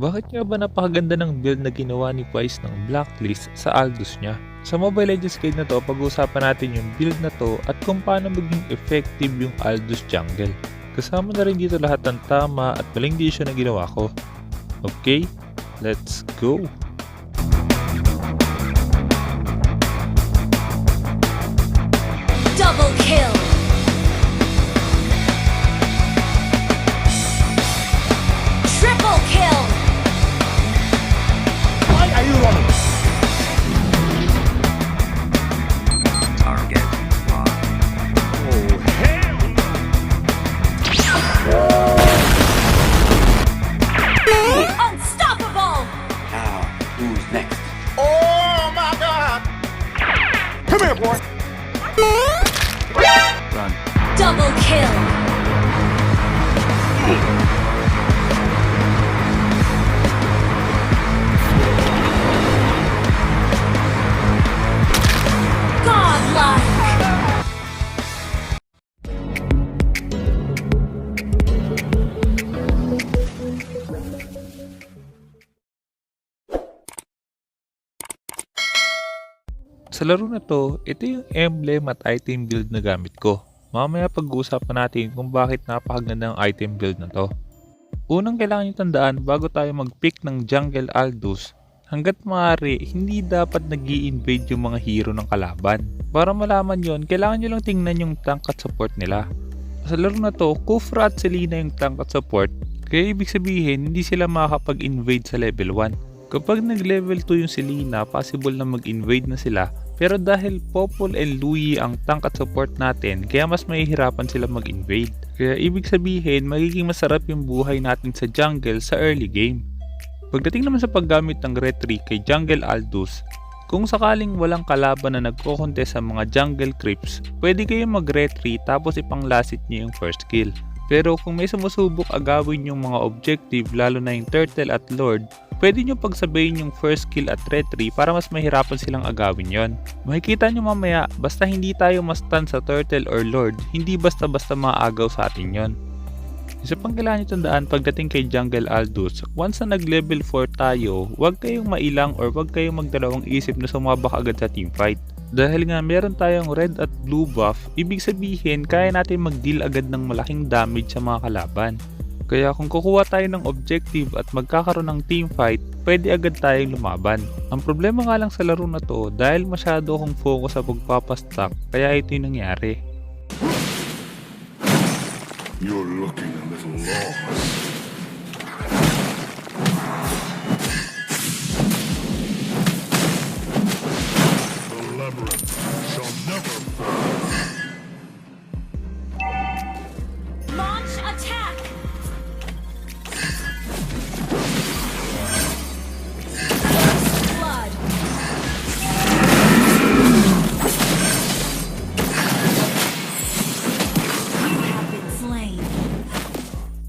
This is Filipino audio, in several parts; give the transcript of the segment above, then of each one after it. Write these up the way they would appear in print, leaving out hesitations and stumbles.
Bakit nga ba napakaganda ng build na ginawa ni Wise ng Blacklist sa Aldous niya? Sa Mobile Legends Guide na to, pag-uusapan natin yung build na to at kung paano maging effective yung Aldous jungle. Kasama na rin dito lahat ng tama at maling desisyon na ginawa ko. Okay, let's go! Double kill! Triple kill! Why are you running? Target locked. Oh, hell! Unstoppable! Now, who's next? Oh my God! Come here, boy. Run. Double kill! Godlike! Sa laro na to, ito yung emblem at item build na gamit ko. Mamaya pag-uusapan natin kung bakit napakaganda ang item build na to. Unang kailangan nyo tandaan bago tayo mag-pick ng jungle Aldous, hanggat maaari hindi dapat nag-i-invade yung mga hero ng kalaban. Para malaman yon, kailangan nyo lang tingnan yung tank at support nila. Sa laro na to, Kufra at Selena yung tank at support, kaya ibig sabihin hindi sila makakapag-invade sa level 1. Kapag nag-level 2 yung Selena, possible na mag-invade na sila. Pero dahil Popol and Louie ang tank at support natin, kaya mas mahihirapan sila mag-invade. Kaya ibig sabihin, magiging masarap yung buhay natin sa jungle sa early game. Pagdating naman sa paggamit ng retry kay Jungle Aldous, kung sakaling walang kalaban na nagko-contest sa mga jungle creeps, pwede kayong mag-retry tapos ipanglasit nyo yung first kill. Pero kung may sumusubok agawin yung mga objective, lalo na yung turtle at lord, pwede nyo pagsabayin yung first kill at retry para mas mahirapan silang agawin yon. Makikita nyo mamaya, basta hindi tayo ma-stun sa turtle or lord, hindi basta-basta maagaw sa atin yon. Isa pang kailangan nyo tandaan pagdating kay Jungle Aldous, once na nag-level 4 tayo, huwag kayong mailang or huwag kayong magdalawang isip na sumabak agad sa teamfight. Dahil nga meron tayong red at blue buff, ibig sabihin kaya natin mag-deal agad ng malaking damage sa mga kalaban. Kaya kung kukuha tayo ng objective at magkakaroon ng teamfight, pwede agad tayong lumaban. Ang problema nga lang sa laro na to, dahil masyado akong focus sa pagpapastack, kaya ito yung nangyari. You're looking a little lost. The labyrinth shall never fall. Launch attack! First blood! You have been slain.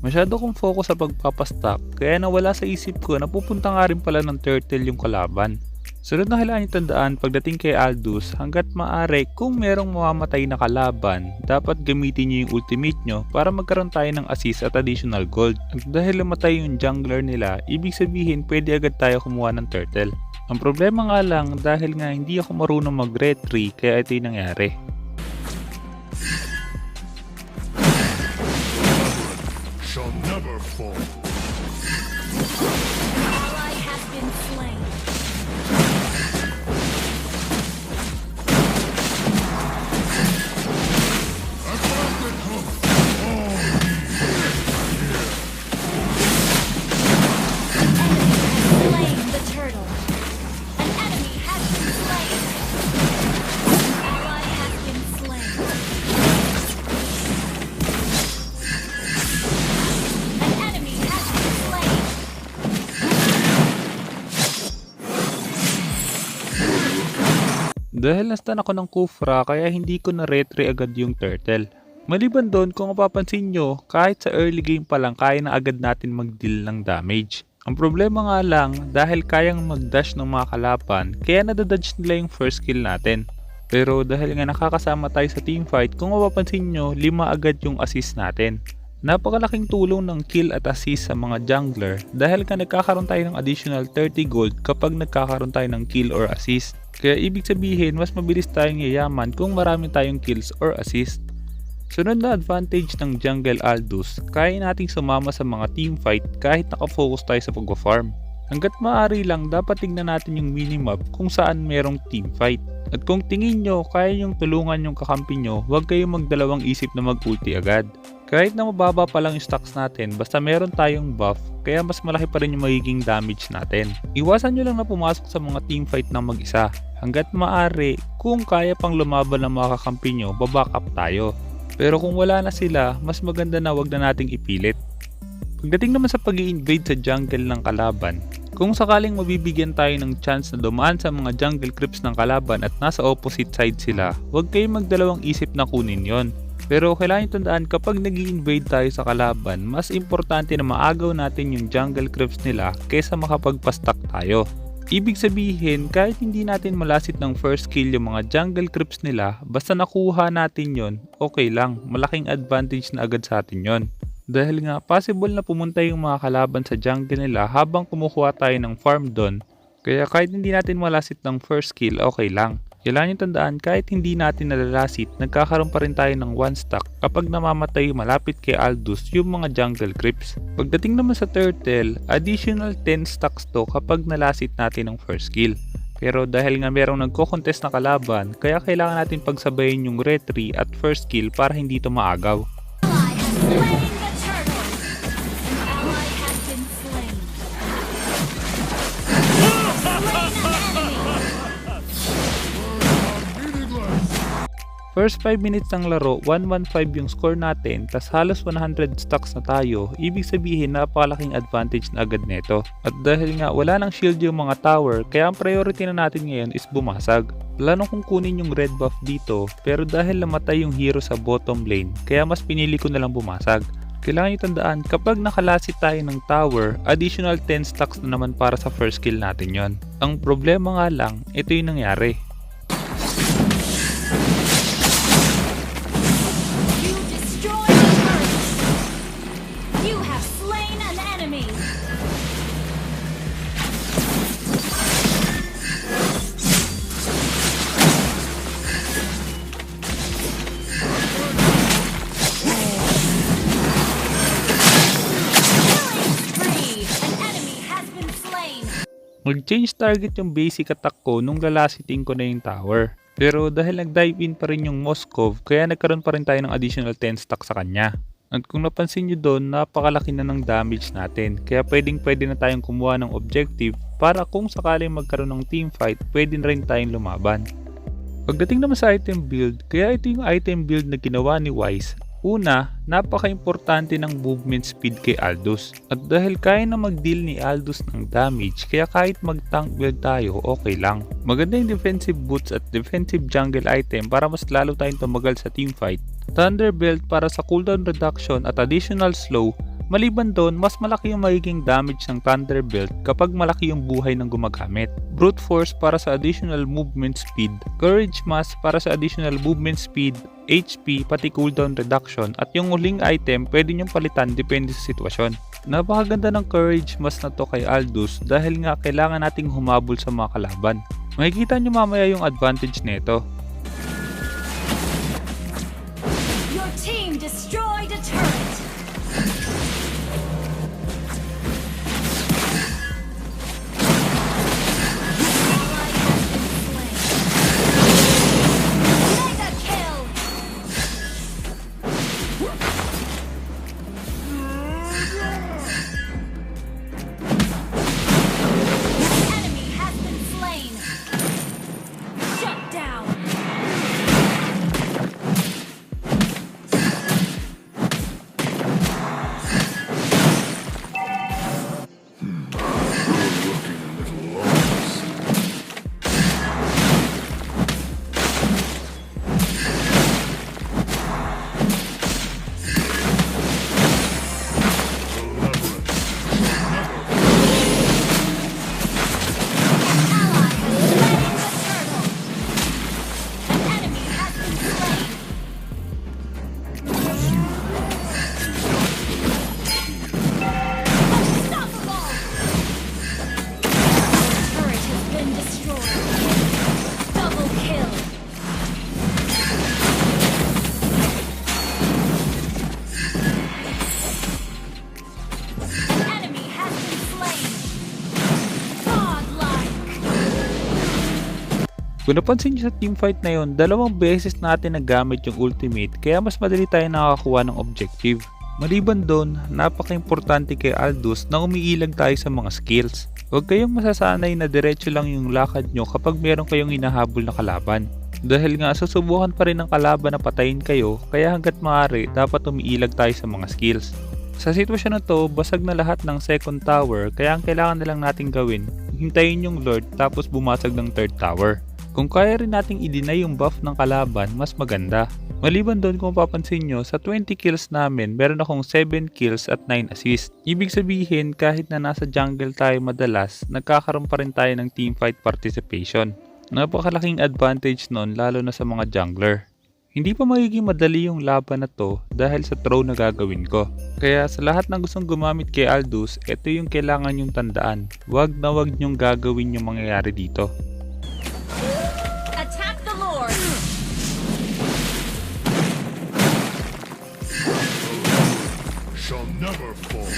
Masyado kong focus sa pagpapastack, kaya nawala sa isip ko na pupunta nga rin pala ng turtle yung kalaban. Sunod na kailangan nyo tandaan pagdating kay Aldous, hanggat maaari kung merong mamamatay na kalaban, dapat gamitin nyo yung ultimate nyo para magkaroon tayo ng assist at additional gold. At dahil namatay yung jungler nila, ibig sabihin pwede agad tayo kumuha ng turtle. Ang problema nga lang dahil nga hindi ako marunong mag-retry, kaya ito yung nangyari. Shall never fall. Ally has been slain. Slain the turtle. An enemy has been slain. Ally has been slain. An enemy has been slain. Dahil nastan ako ng Kufra kaya hindi ko na retry agad yung turtle. Maliban doon, kung mapapansin nyo, kahit sa early game pa lang kaya na agad natin mag-deal ng damage. Ang problema nga lang, dahil kayang mag-dash ng mga kalaban, kaya nadadodge nila yung first kill natin. Pero dahil nga nakakasama tayo sa teamfight, kung mapapansin nyo, 5 agad yung assist natin. Napakalaking tulong ng kill at assist sa mga jungler dahil nagkakaroon tayo ng additional 30 gold kapag nagkakaroon tayo ng kill or assist. Kaya ibig sabihin mas mabilis tayong yayaman kung marami tayong kills or assist. Sunod na advantage ng jungle Aldous, kaya nating sumama sa mga teamfight kahit nakafocus tayo sa pagpa-farm. Hanggat maaari lang dapat tignan natin yung minimap kung saan merong teamfight. At kung tingin nyo kaya yung tulungan yung kakampi nyo, huwag kayong magdalawang isip na mag-ulti agad. Kahit na mababa pa lang yung stocks natin, basta meron tayong buff, kaya mas malaki pa rin yung magiging damage natin. Iwasan nyo lang na pumasok sa mga teamfight ng mag-isa. Hanggat maaari, kung kaya pang lumaban ng mga kakampi nyo, baback up tayo. Pero kung wala na sila, mas maganda na wag na nating ipilit. Pagdating naman sa pag-i-invade sa jungle ng kalaban, kung sakaling mabibigyan tayo ng chance na dumaan sa mga jungle creeps ng kalaban at nasa opposite side sila, huwag kayong magdalawang isip na kunin yon. Pero kailangan nyo tandaan kapag nag-i-invade tayo sa kalaban, mas importante na maagaw natin yung jungle creeps nila kaysa makapagpa-stack tayo. Ibig sabihin, kahit hindi natin malasit ng first kill yung mga jungle creeps nila, basta nakuha natin yon, okay lang, malaking advantage na agad sa atin yon. Dahil nga possible na pumunta yung mga kalaban sa jungle nila habang kumukuha tayo ng farm doon. Kaya kahit hindi natin malasit ng first kill, okay lang. Kailangan nyo tandaan kahit hindi natin nalalasit, nagkakaroon pa rin tayo ng 1 stack kapag namamatay malapit kay Aldous yung mga jungle creeps. Pagdating naman sa turtle, additional 10 stacks to kapag nalasit natin ng first kill. Pero dahil nga merong nagko-contest na kalaban, kaya kailangan natin pagsabayin yung retry at first kill para hindi to maagaw. Ally has slain the turtle. An ally has been slain. Slain an enemy. First 5 minutes ng laro, 115 yung score natin, tas halos 100 stacks na tayo, ibig sabihin napakalaking advantage na agad neto. At dahil nga wala nang shield yung mga tower, kaya ang priority na natin ngayon is bumasag. Plano kong kunin yung red buff dito, pero dahil namatay yung hero sa bottom lane, kaya mas pinili ko na lang bumasag. Kailangan nyo tandaan, kapag nakalasit tayo ng tower, additional 10 stacks na naman para sa first kill natin yon. Ang problema nga lang, ito yung nangyari. You destroyed the turret. You have slain an enemy. Mag-change target yung basic attack ko nung lalasiting ko na yung tower. Pero dahil nag-dive in pa rin yung Moskov, kaya nagkaroon pa rin tayo ng additional 10 stack sa kanya. At kung napansin nyo doon, napakalaki na ng damage natin. Kaya pwede na tayong kumuha ng objective para kung sakaling magkaroon ng teamfight, pwede na rin tayong lumaban. Pagdating naman sa item build, kaya ito yung item build na ginawa ni Wise. Una, napaka-importante ng movement speed kay Aldous. At dahil kaya na mag-deal ni Aldous ng damage, kaya kahit mag-tank build tayo, okay lang. Maganda yung defensive boots at defensive jungle item para mas lalo tayong tumagal sa teamfight. Thunder belt para sa cooldown reduction at additional slow. Maliban doon, mas malaki yung magiging damage ng Thunder Belt kapag malaki yung buhay ng gumagamit. Brute Force para sa additional movement speed. Courage Mask para sa additional movement speed, HP, pati cooldown reduction. At yung huling item, pwede nyong palitan depende sa sitwasyon. Napakaganda ng Courage Mask na to kay Aldous dahil nga kailangan nating humabol sa mga kalaban. Makikita nyo mamaya yung advantage nito. Your team destroyed a turret. Kung napansin nyo sa teamfight na yon, 2 beses natin nagamit yung ultimate kaya mas madali tayo nakakakuha ng objective. Maliban doon, napaka-importante kay Aldous na umiilag tayo sa mga skills. Huwag kayong masasanay na diretso lang yung lakad nyo kapag meron kayong hinahabol na kalaban. Dahil nga susubukan pa rin ng kalaban na patayin kayo, kaya hanggat maaari dapat umiilag tayo sa mga skills. Sa sitwasyon na to, basag na lahat ng second tower kaya ang kailangan na lang natin gawin, hintayin yung Lord tapos bumasag ng third tower. Kung kaya rin nating i-deny yung buff ng kalaban, mas maganda. Maliban doon kung papansin nyo, sa 20 kills namin, meron akong 7 kills at 9 assists. Ibig sabihin, kahit na nasa jungle tayo madalas, nagkakaroon pa rin tayo ng teamfight participation. Napakalaking advantage nun lalo na sa mga jungler. Hindi pa magiging madali yung laban na to dahil sa throw na gagawin ko. Kaya sa lahat ng gustong gumamit kay Aldous, ito yung kailangan yung tandaan. Wag na wag nyong gagawin yung mangyayari dito. Attack the Lord! Shall never fall.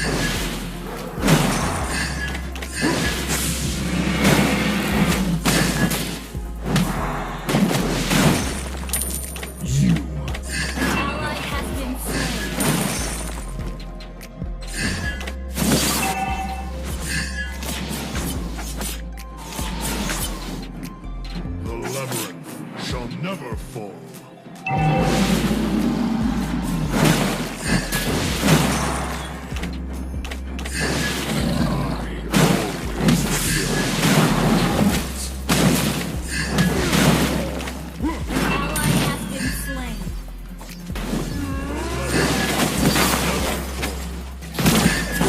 An ally has been slain. The labyrinth shall never fall. An ally has been slain.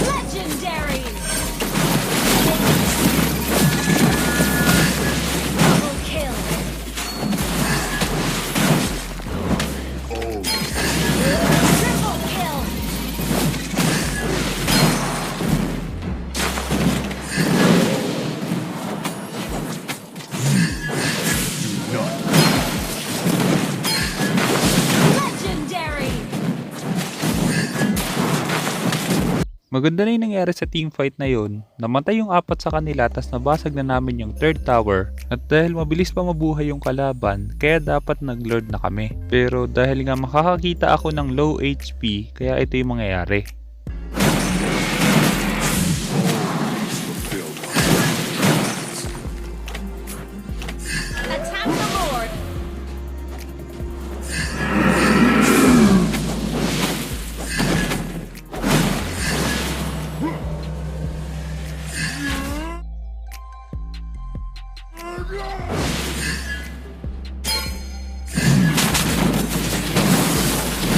Legendary! Double kill! Triple kill! Legendary! Maganda na yung nangyari sa teamfight na yon. Namatay yung 4 sa kanila tas nabasag na namin yung third tower. At dahil mabilis pa mabuhay yung kalaban, kaya dapat nag-lord na kami. Pero dahil nga makakakita ako ng low HP, kaya ito yung mangyayari. Attack the Lord!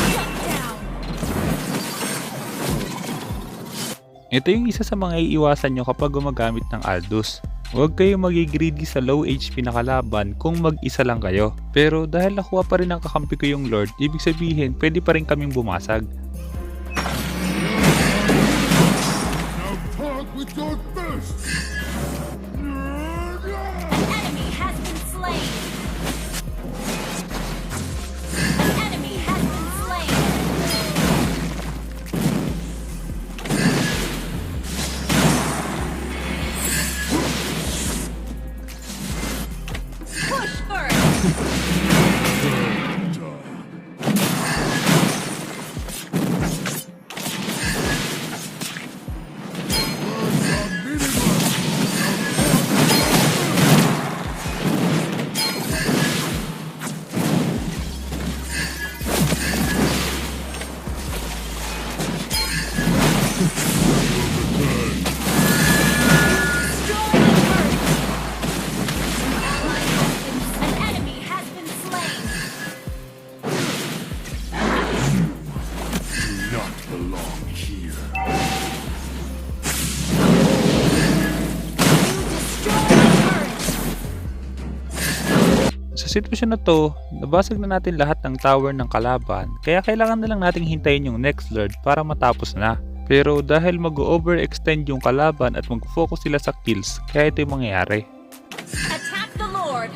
Shut down! Ito yung isa sa mga iiwasan nyo kapag gumagamit ng Aldous. Huwag kayong magigreedy sa low HP na kalaban kung mag-isa lang kayo. Pero dahil nakuha pa rin ng kakampi ko yung Lord, ibig sabihin pwede pa rin kaming bumasag. Now talk with your fists. An enemy has been slain! An enemy has been slain! Push first! An enemy has been slain! Do not belong here. You destroyed the turret! Sa sitwasyon na to, nabasag na natin lahat ng tower ng kalaban, kaya kailangan na lang nating hintayin yung next Lord para matapos na. Pero dahil mag-overextend yung kalaban at mag-focus sila sa kills, kaya ito yung mangyayari. Attack the Lord!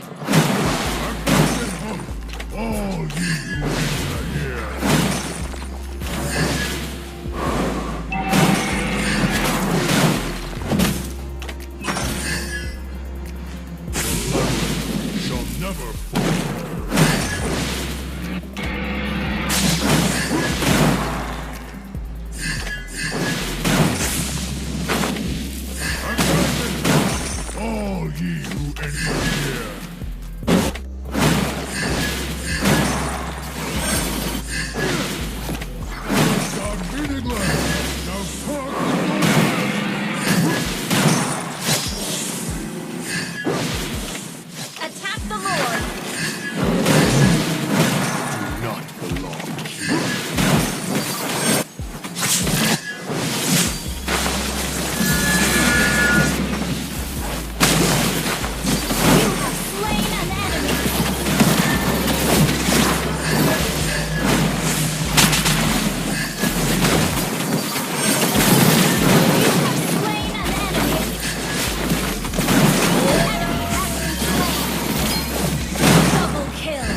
All you enter here. The labyrinth shall Attack the Lord! You have slain an enemy! You have slain an enemy! An enemy has been slain! Double kill!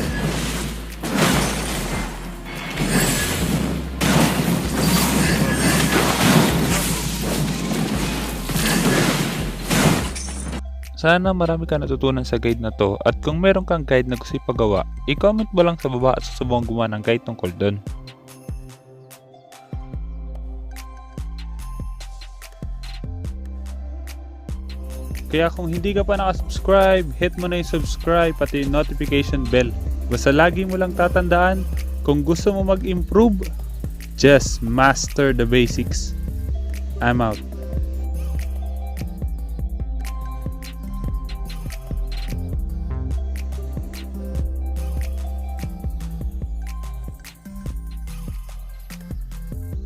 Sana marami ka natutunan sa guide na to at kung meron kang guide na gusto ipagawa, i-comment mo lang sa baba at susubukan gumawa ng guide tungkol doon. Kaya kung hindi ka pa nakasubscribe, hit mo na yung subscribe pati yung notification bell. Basta lagi mo lang tatandaan, kung gusto mo mag-improve, just master the basics. I'm out.